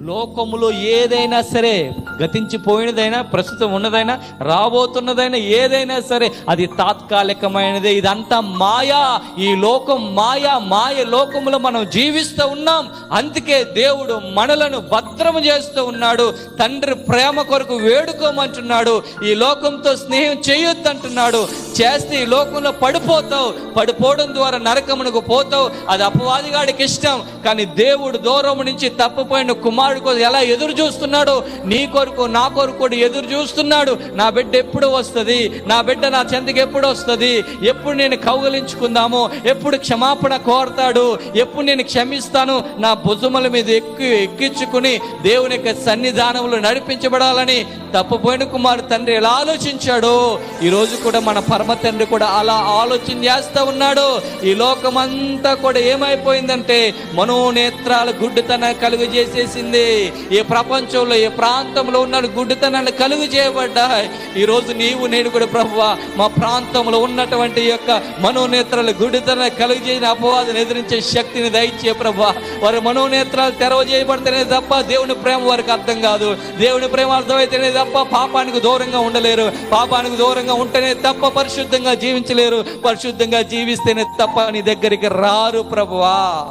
లోకములో ఏదైనా సరే, గతించిపోయినదైనా, ప్రస్తుతం ఉన్నదైనా, రాబోతున్నదైనా ఏదైనా సరే అది తాత్కాలికమైనదే. ఇదంతా మాయా. ఈ లోకం మాయా. మాయ లోకములో మనం జీవిస్తూ ఉన్నాం. అందుకే దేవుడు మనలను భద్రము చేస్తూ ఉన్నాడు. తండ్రి ప్రేమ కొరకు వేడుకోమంటున్నాడు. ఈ లోకంతో స్నేహం చేయొద్దంటున్నాడు. చేస్తే ఈ లోకంలో పడిపోతావు. పడిపోవడం ద్వారా నరకమునకు పోతావు. అది అపవాదిగాడికి ఇష్టం. కానీ దేవుడు దూరం నుంచి తప్పిపోయిన కుమారుడు కోసం ఎలా ఎదురు చూస్తున్నాడు, నీ కొరకు నా కొరకు కూడా ఎదురు చూస్తున్నాడు. నా బిడ్డ ఎప్పుడు వస్తుంది, నా బిడ్డ నా చెంతకి ఎప్పుడు వస్తుంది, ఎప్పుడు నేను కౌగలించుకుందాము, ఎప్పుడు క్షమాపణ కోరతాడు, ఎప్పుడు నేను క్షమిస్తాను, నా భుజముల మీద ఎక్కించుకుని దేవుని యొక్క సన్నిధానంలో నడిపించబడాలని తప్పిపోయిన కుమారుడు తండ్రి ఎలా ఆలోచించాడో ఈరోజు కూడా మన పరమ తండ్రి కూడా అలా ఆలోచన చేస్తూ ఉన్నాడు. ఈ లోకమంతా కూడా ఏమైపోయిందంటే మనోనేత్రాలు గుడ్డితనాన్ని కలుగు చేసేసింది. ఈ ప్రపంచంలో ఏ ప్రాంతంలో ఉన్న గుడ్డితనాన్ని కలుగు చేయబడ్డాయి. ఈరోజు నీవు నేను కూడా ప్రభువా మా ప్రాంతంలో ఉన్నటువంటి యొక్క మనోనేత్రాలు గుడ్డితనాన్ని కలుగు చేయని అపవాదుని ఎదిరించే శక్తిని దయచే ప్రభువా. వారి మనోనేత్రాలు తెరవ చేయబడితేనే తప్ప దేవుని ప్రేమ వారికి అర్థం కాదు. దేవుని ప్రేమ అర్థమైతేనే తప్ప పాపానికి దూరంగా ఉండలేరు. పాపానికి దూరంగా ఉంటేనే తప్ప పరిశుద్ధంగా జీవించలేరు. పరిశుద్ధంగా జీవిస్తేనే తప్ప నీ దగ్గరికి రారు ప్రభువా.